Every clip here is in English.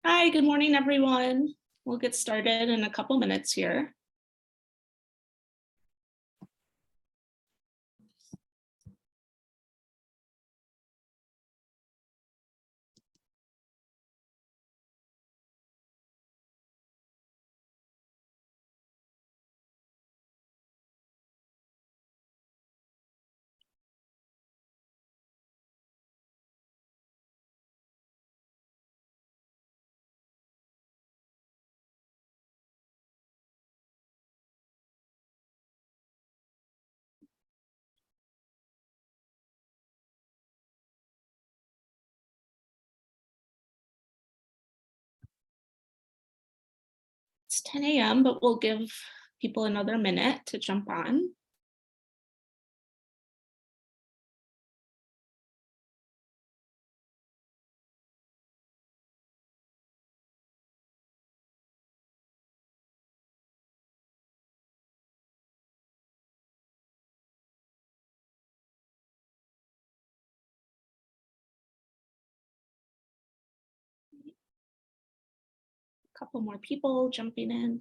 Hi, good morning, everyone. We'll get started in a couple minutes here. It's 10 a.m., but we'll give people another minute to jump on. A couple more people jumping in.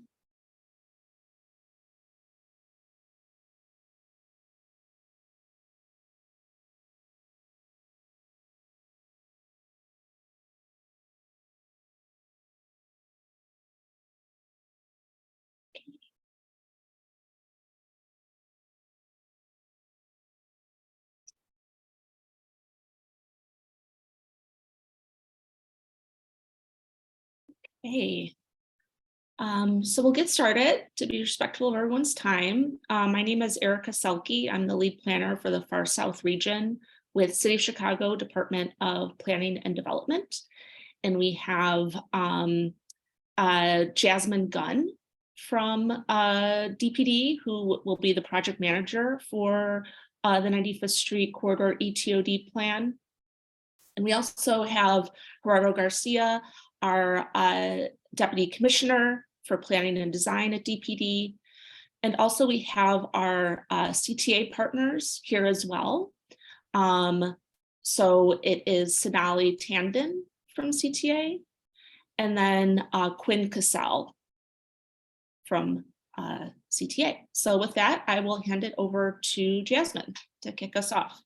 Hey, so we'll get started to be respectful of everyone's time. My name is Erica Selke. I'm the lead planner for the Far South region with City of Chicago Department of Planning and Development. And we have Jasmine Gunn from DPD, who will be the project manager for the 95th Street Corridor ETOD plan. And we also have Gerardo Garcia, our Deputy Commissioner for Planning and Design at DPD. And also we have our CTA partners here as well. So it is Sonali Tandon from CTA, and then Quinn Cassell from CTA. So with that, I will hand it over to Jasmine to kick us off.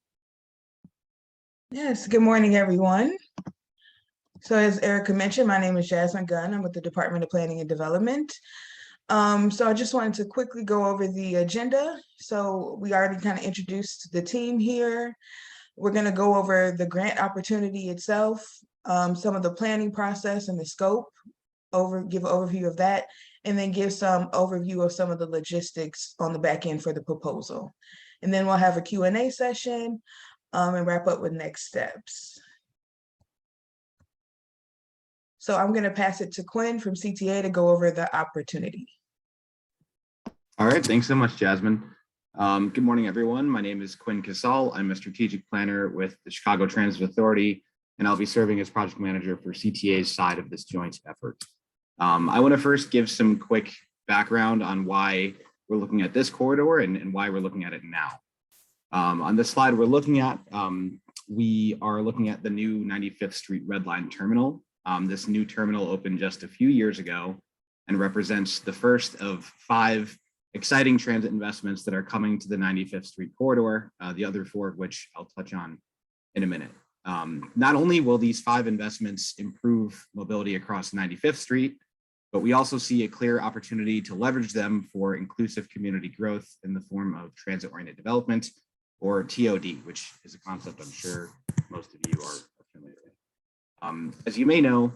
Yes, good morning, everyone. So as Erica mentioned, my name is Jasmine Gunn. I'm with the Department of Planning and Development. So I just wanted to quickly go over the agenda. So we already kind of introduced the team here. We're going to go over the grant opportunity itself, some of the planning process and the scope, give an overview of that, and then give some overview of some of the logistics on the back end for the proposal. And then we'll have a Q&A session and wrap up with next steps. So I'm going to pass it to Quinn from CTA to go over the opportunity. All right, thanks so much, Jasmine. Good morning, everyone. My name is Quinn Cassell. I'm a strategic planner with the Chicago Transit Authority, and I'll be serving as project manager for CTA's side of this joint effort. I want to first give some quick background on why we're looking at this corridor and why we're looking at it now. On this slide, we are looking at the new 95th Street Red Line terminal. This new terminal opened just a few years ago and represents the first of 5 exciting transit investments that are coming to the 95th Street corridor, the other 4 of which I'll touch on in a minute. Not only will these 5 investments improve mobility across 95th Street, but we also see a clear opportunity to leverage them for inclusive community growth in the form of transit-oriented development, or TOD, which is a concept I'm sure most of you are familiar with. As you may know,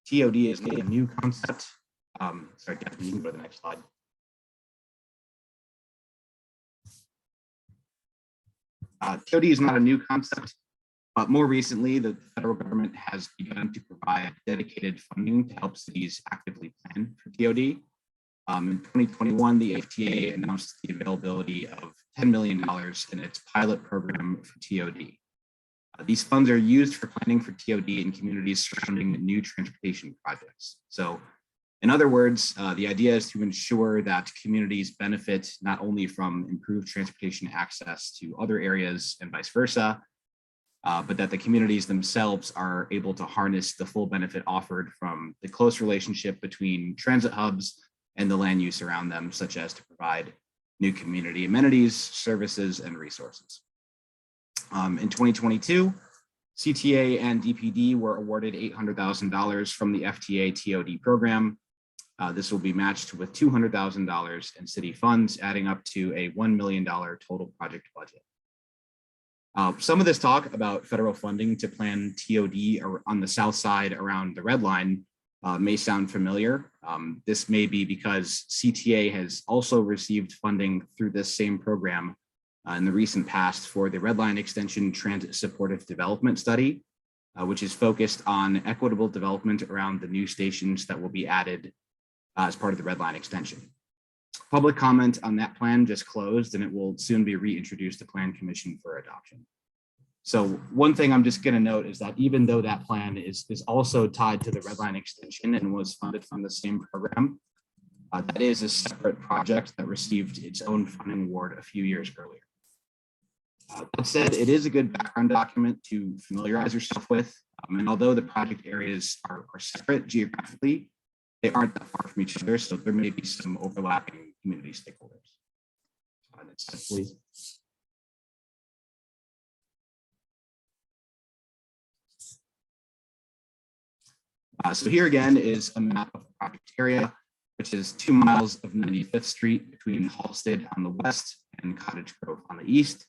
TOD is a new concept. Sorry, you can go to the next slide. TOD is not a new concept, but more recently, the federal government has begun to provide dedicated funding to help cities actively plan for TOD. In 2021, the FTA announced the availability of $10 million in its pilot program for TOD. These funds are used for planning for TOD in communities surrounding new transportation projects. So in other words, the idea is to ensure that communities benefit not only from improved transportation access to other areas and vice versa, but that the communities themselves are able to harness the full benefit offered from the close relationship between transit hubs and the land use around them, such as to provide new community amenities, services, and resources. In 2022, CTA and DPD were awarded $800,000 from the FTA TOD program. This will be matched with $200,000 in city funds, adding up to a $1 million total project budget. Some of this talk about federal funding to plan TOD on the south side around the Red Line may sound familiar. This may be because CTA has also received funding through this same program in the recent past for the Red Line Extension Transit Supportive Development Study, which is focused on equitable development around the new stations that will be added as part of the Red Line extension. Public comment on that plan just closed, and it will soon be reintroduced to Plan Commission for adoption. So one thing I'm just going to note is that even though that plan is also tied to the Red Line extension and was funded from the same program, that is a separate project that received its own funding award a few years earlier. That said, it is a good background document to familiarize yourself with. And although the project areas are separate geographically, they aren't that far from each other, so there may be some overlapping community stakeholders. Next slide, please. So here again is a map of the project area, which is 2 miles of 95th Street between Halsted on the west and Cottage Grove on the east.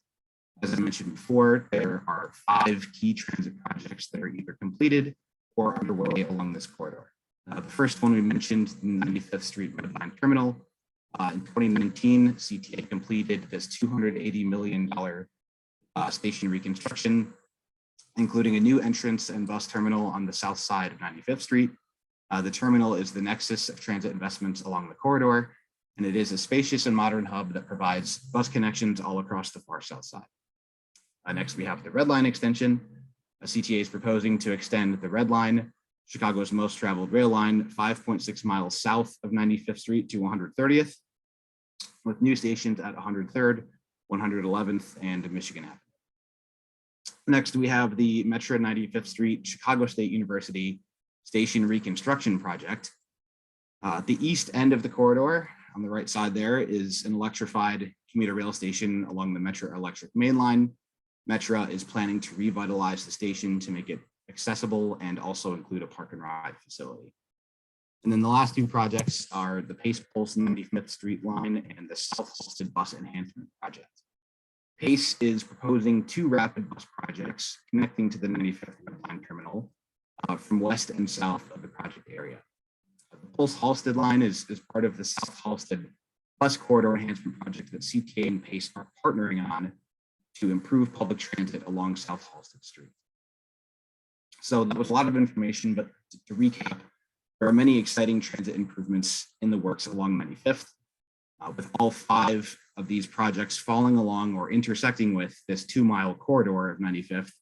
As I mentioned before, there are 5 key transit projects that are either completed or underway along this corridor. The first one we mentioned, the 95th Street Red Line Terminal. In 2019, CTA completed this $280 million station reconstruction, including a new entrance and bus terminal on the south side of 95th Street. The terminal is the nexus of transit investments along the corridor, and it is a spacious and modern hub that provides bus connections all across the far south side. Next, we have the Red Line extension. CTA is proposing to extend the Red Line, Chicago's most traveled rail line, 5.6 miles south of 95th Street to 130th, with new stations at 103rd, 111th, and Michigan Avenue. Next, we have the Metro 95th Street Chicago State University Station Reconstruction Project. The east end of the corridor, on the right side there, is an electrified commuter rail station along the Metro Electric Main Line. Metra is planning to revitalize the station to make it accessible and also include a park and ride facility. And then the last 2 projects are the Pace Pulse 95th Street line and the South Halsted Bus Enhancement Project. Pace is proposing 2 rapid bus projects connecting to the 95th Red Line Terminal from west and south of the project area. The Pulse Halsted line is part of the South Halsted Bus Corridor Enhancement Project that CTA and Pace are partnering on to improve public transit along South Halsted Street. So that was a lot of information, but to recap, there are many exciting transit improvements in the works along 95th, with all 5 of these projects falling along or intersecting with this 2-mile corridor of 95th.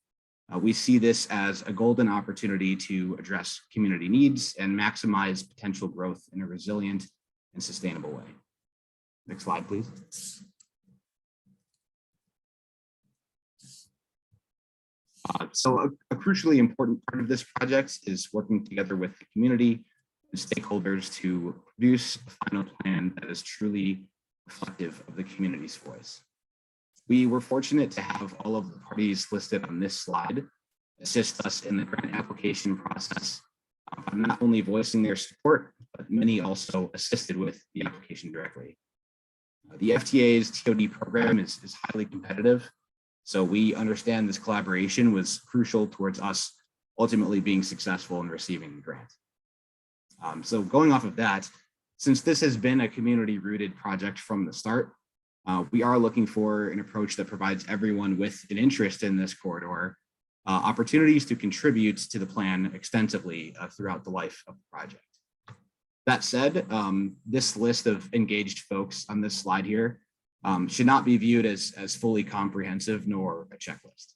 We see this as a golden opportunity to address community needs and maximize potential growth in a resilient and sustainable way. Next slide, please. So a crucially important part of this project is working together with the community and stakeholders to produce a final plan that is truly reflective of the community's voice. We were fortunate to have all of the parties listed on this slide assist us in the grant application process by not only voicing their support, but many also assisted with the application directly. The FTA's TOD program is highly competitive. So we understand this collaboration was crucial towards us ultimately being successful in receiving the grant. So going off of that, since this has been a community-rooted project from the start, we are looking for an approach that provides everyone with an interest in this corridor opportunities to contribute to the plan extensively throughout the life of the project. That said, this list of engaged folks on this slide here should not be viewed as fully comprehensive nor a checklist,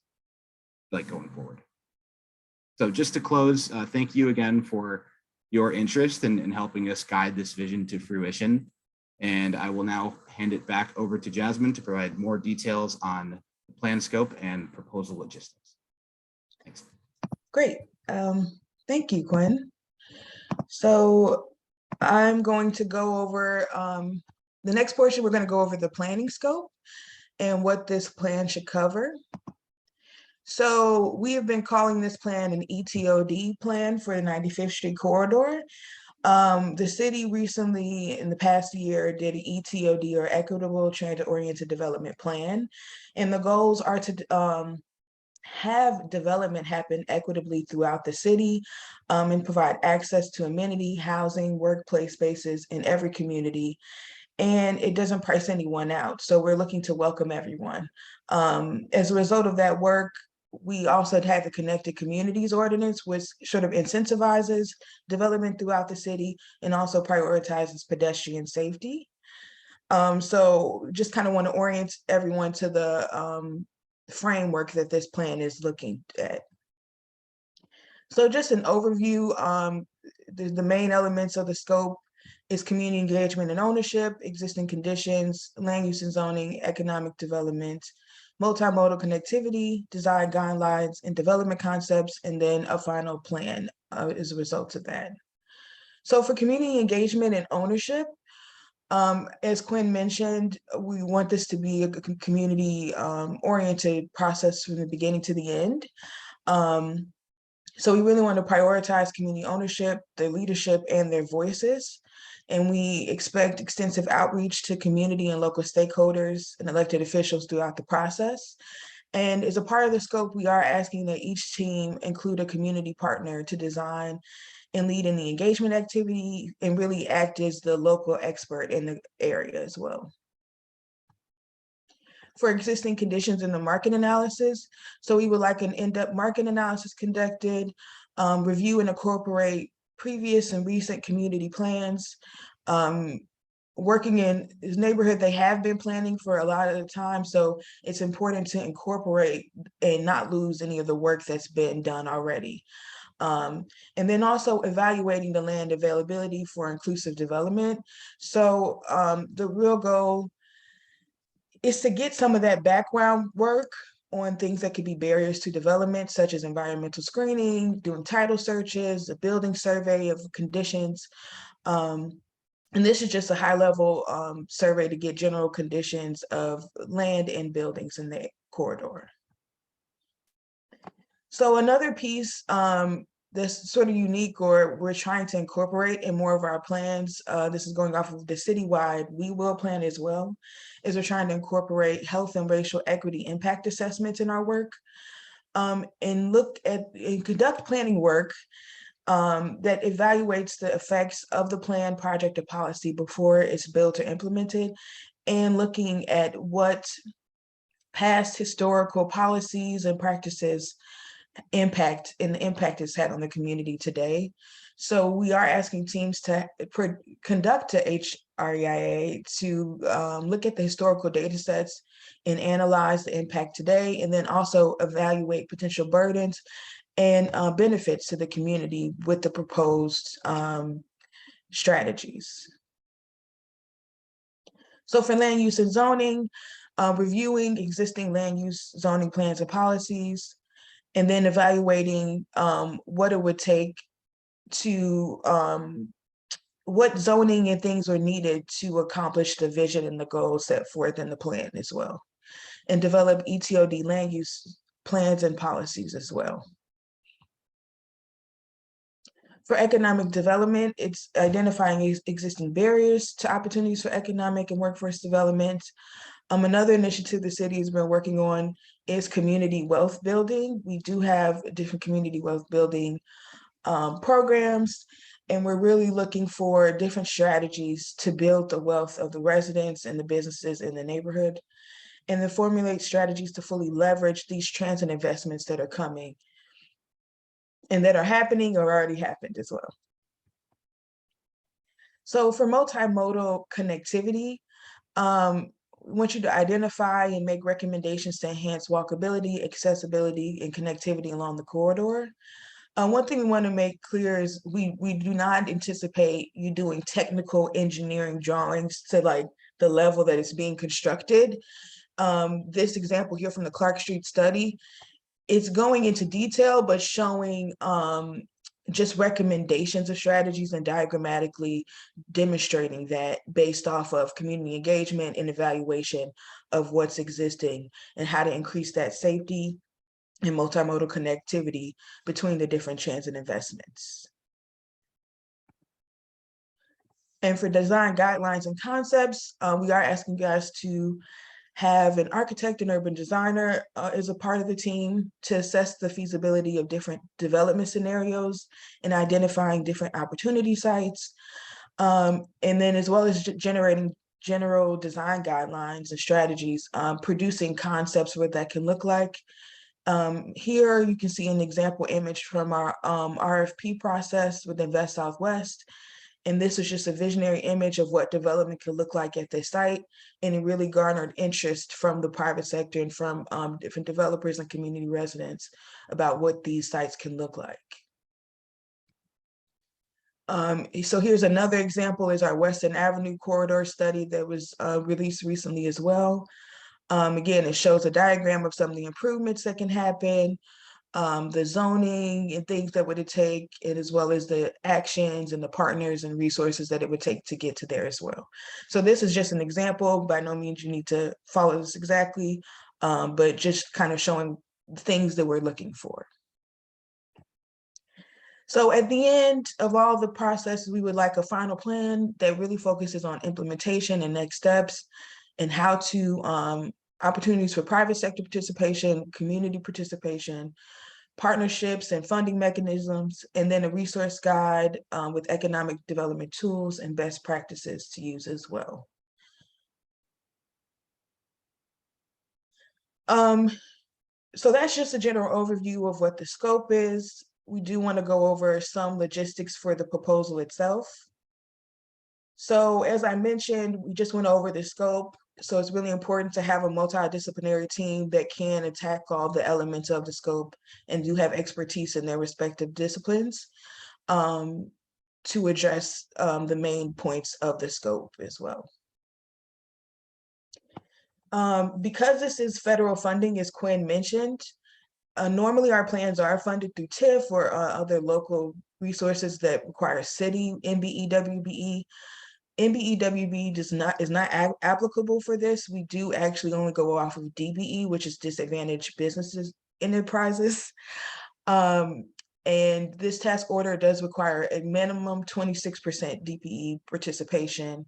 like going forward. So just to close, thank you again for your interest in helping us guide this vision to fruition. And I will now hand it back over to Jasmine to provide more details on the plan scope and proposal logistics. Thanks. Great. Thank you, Quinn. So I'm going to go over the next portion. We're going to go over the planning scope and what this plan should cover. So we have been calling this plan an ETOD plan for the 95th Street corridor. The city recently, in the past year, did an ETOD, or Equitable Transit Oriented Development Plan. And the goals are to have development happen equitably throughout the city, and provide access to amenity, housing, workplace spaces in every community. And it doesn't price anyone out. So we're looking to welcome everyone. As a result of that work, we also had the Connected Communities Ordinance, which sort of incentivizes development throughout the city and also prioritizes pedestrian safety. So just kind of want to orient everyone to the framework that this plan is looking at. So just an overview, the main elements of the scope is community engagement and ownership, existing conditions, land use and zoning, economic development, multimodal connectivity, design guidelines and development concepts, and then a final plan as a result of that. So for community engagement and ownership, as Quinn mentioned, we want this to be a community oriented process from the beginning to the end. So we really want to prioritize community ownership, their leadership, and their voices. And we expect extensive outreach to community and local stakeholders and elected officials throughout the process. And as a part of the scope, we are asking that each team include a community partner to design and lead in the engagement activity and really act as the local expert in the area as well. For existing conditions in the market analysis, so we would like an in-depth market analysis conducted, review and incorporate previous and recent community plans. Working in this neighborhood, they have been planning for a lot of the time, so it's important to incorporate and not lose any of the work that's been done already. And then also evaluating the land availability for inclusive development. So the real goal is to get some of that background work on things that could be barriers to development, such as environmental screening, doing title searches, a building survey of conditions. And this is just a high level survey to get general conditions of land and buildings in the corridor. So another piece that's sort of unique, or we're trying to incorporate in more of our plans, this is going off of the citywide We Will plan as well, is we're trying to incorporate health and racial equity impact assessments in our work, and look at and conduct planning work that evaluates the effects of the plan, project, or policy before it's built or implemented, and looking at what past historical policies and practices impact and the impact it's had on the community today. So we are asking teams to conduct a HREIA to look at the historical data sets and analyze the impact today, and then also evaluate potential burdens and benefits to the community with the proposed strategies. So for land use and zoning, reviewing existing land use zoning plans and policies, and then evaluating what it would take to, what zoning and things are needed to accomplish the vision and the goals set forth in the plan as well, and develop ETOD land use plans and policies as well. For economic development, it's identifying existing barriers to opportunities for economic and workforce development. Another initiative the city has been working on is community wealth building. We do have different community wealth building programs, and we're really looking for different strategies to build the wealth of the residents and the businesses in the neighborhood, and then formulate strategies to fully leverage these transit investments that are coming and that are happening or already happened as well. So for multimodal connectivity, we want you to identify and make recommendations to enhance walkability, accessibility, and connectivity along the corridor. One thing we want to make clear is we do not anticipate you doing technical engineering drawings to like the level that it's being constructed. This example here from the Clark Street study, it's going into detail, but showing just recommendations of strategies and diagrammatically demonstrating that based off of community engagement and evaluation of what's existing and how to increase that safety and multimodal connectivity between the different transit investments. And for design guidelines and concepts, we are asking you guys to have an architect and urban designer as a part of the team to assess the feasibility of different development scenarios and identifying different opportunity sites. And then as well as generating general design guidelines and strategies, producing concepts what that can look like. Here you can see an example image from our RFP process with Invest Southwest. And this is just a visionary image of what development could look like at this site. And it really garnered interest from the private sector and from different developers and community residents about what these sites can look like. So here's another example is our Western Avenue corridor study that was released recently as well. Again, it shows a diagram of some of the improvements that can happen, the zoning and things that would it take, and as well as the actions and the partners and resources that it would take to get to there as well. So this is just an example. By no means you need to follow this exactly, but just kind of showing things that we're looking for. So at the end of all the processes, we would like a final plan that really focuses on implementation and next steps and how to opportunities for private sector participation, community participation, partnerships and funding mechanisms, and then a resource guide with economic development tools and best practices to use as well. So that's just a general overview of what the scope is. We do want to go over some logistics for the proposal itself. So as I mentioned, we just went over the scope. So it's really important to have a multidisciplinary team that can attack all the elements of the scope and do have expertise in their respective disciplines to address the main points of the scope as well. Because this is federal funding, as Quinn mentioned, normally our plans are funded through TIF or other local resources that require city MBE, WBE. MBE, WBE is not applicable for this. We do actually only go off of DBE, which is disadvantaged businesses, enterprises. And this task order does require a minimum 26% DPE participation.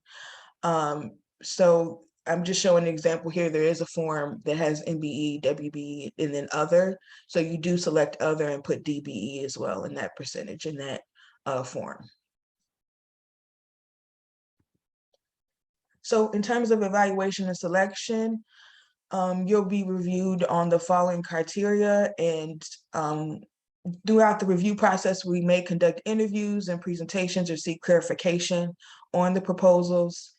So I'm just showing an example here. There is a form that has MBE, WBE, and then other. So you do select other and put DBE as well in that percentage in that form. So in terms of evaluation and selection, you'll be reviewed on the following criteria, and throughout the review process, we may conduct interviews and presentations or seek clarification on the proposals.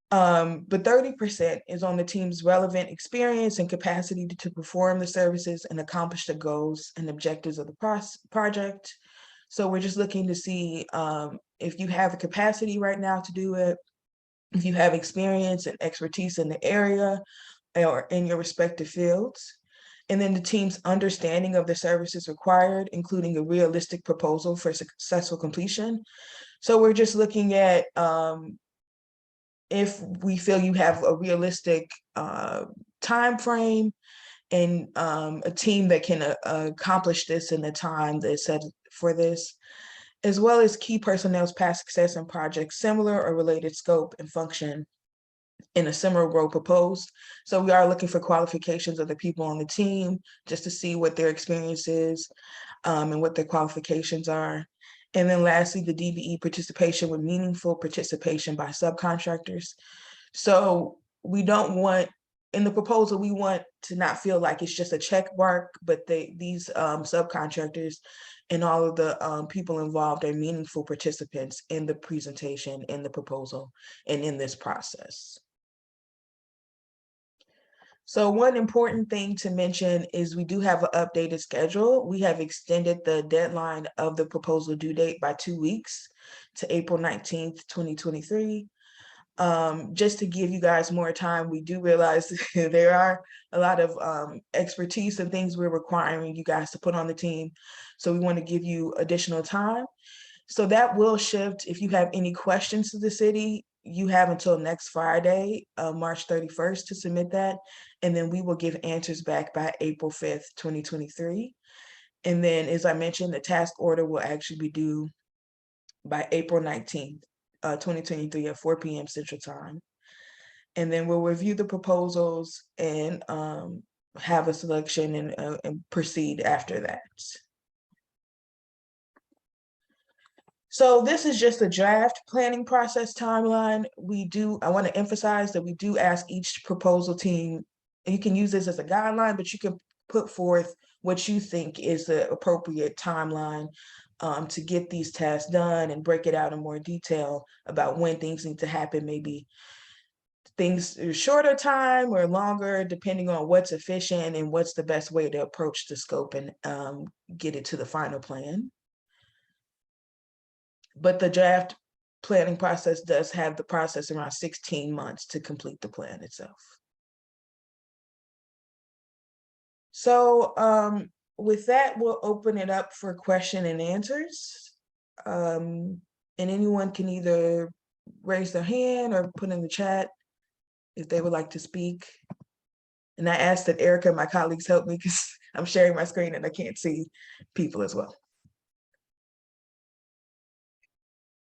But 30% is on the team's relevant experience and capacity to perform the services and accomplish the goals and objectives of the project. So we're just looking to see if you have the capacity right now to do it, if you have experience and expertise in the area or in your respective fields, and then the team's understanding of the services required, including a realistic proposal for successful completion. So we're just looking at if we feel you have a realistic time frame and a team that can accomplish this in the time that's set for this, as well as key personnel's past success in projects similar or related scope and function in a similar role proposed. So we are looking for qualifications of the people on the team just to see what their experience is and what their qualifications are. And then lastly, the DBE participation with meaningful participation by subcontractors. So we don't want, in the proposal, we want to not feel like it's just a check mark, but these subcontractors and all of the people involved are meaningful participants in the presentation, in the proposal, and in this process. So one important thing to mention is we do have an updated schedule. We have extended the deadline of the proposal due date by 2 weeks to April 19th, 2023. Just to give you guys more time, we do realize there are a lot of expertise and things we're requiring you guys to put on the team. So we want to give you additional time. So that will shift. If you have any questions to the city, you have until next Friday, March 31st to submit that. And then we will give answers back by April 5th, 2023. And then, as I mentioned, the task order will actually be due by April 19th, 2023 at 4 p.m. Central Time. And then we'll review the proposals and have a selection and proceed after that. So this is just a draft planning process timeline. I want to emphasize that we do ask each proposal team, and you can use this as a guideline, but you can put forth what you think is the appropriate timeline to get these tasks done and break it out in more detail about when things need to happen, maybe things shorter time or longer, depending on what's efficient and what's the best way to approach the scope and get it to the final plan. But the draft planning process does have the process around 16 months to complete the plan itself. So with that, we'll open it up for question and answers. And anyone can either raise their hand or put in the chat if they would like to speak. And I ask that Erica and my colleagues help me because I'm sharing my screen and I can't see people as well.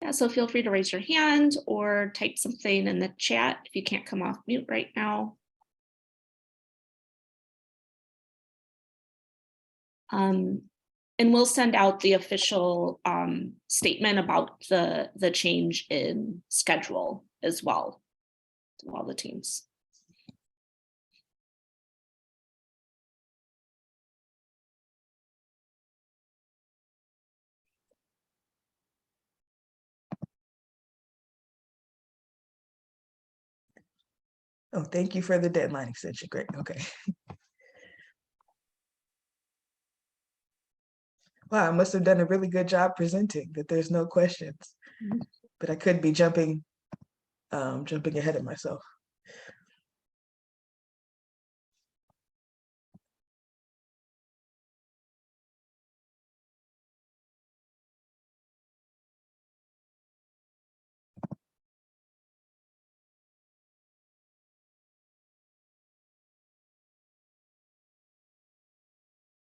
Yeah, so feel free to raise your hand or type something in the chat if you can't come off mute right now. And we'll send out the official statement about the change in schedule as well to all the teams. Oh, thank you for the deadline extension. Great. Okay. Wow, I must have done a really good job presenting that there's no questions, but I could be jumping ahead of myself.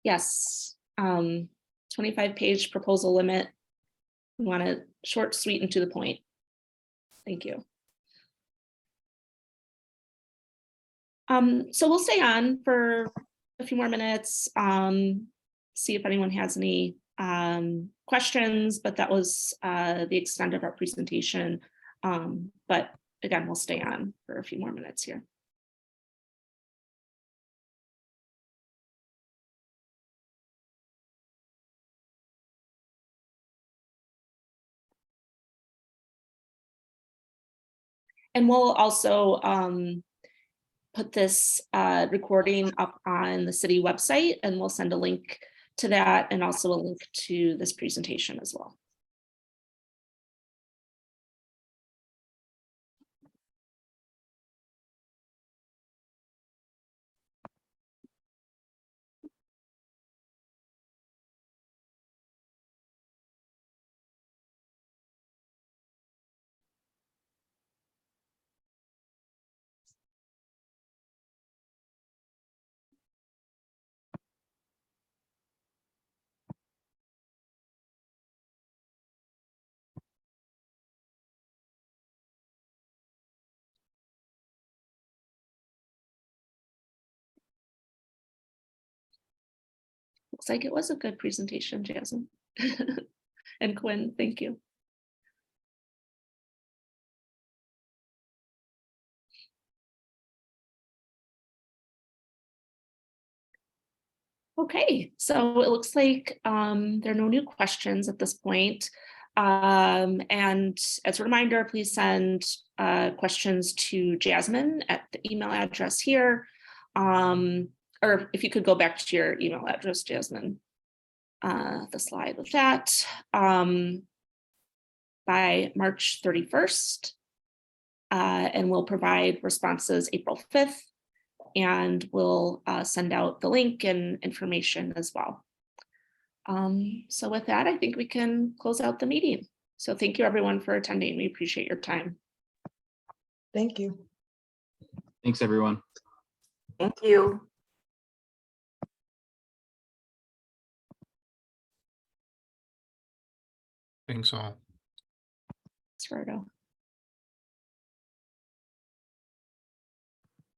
Yes, 25-page proposal limit. We want it short, sweet, and to the point. Thank you. So we'll stay on for a few more minutes, see if anyone has any questions, but that was the extent of our presentation. But again, we'll stay on for a few more minutes here. And we'll also put this recording up on the city website, and we'll send a link to that and also a link to this presentation as well. Looks like it was a good presentation, Jasmine. And Quinn, thank you. Okay, so it looks like there are no new questions at this point. And as a reminder, please send questions to Jasmine at the email address here. Or if you could go back to your email address, Jasmine, the slide with that, by March 31st. and we'll provide responses April 5th. And we'll send out the link and information as well. So with that, I think we can close out the meeting. So thank you everyone for attending. We appreciate your time. Thank you. Thanks, everyone. Thank you. Thanks all. Thanks, Roberto.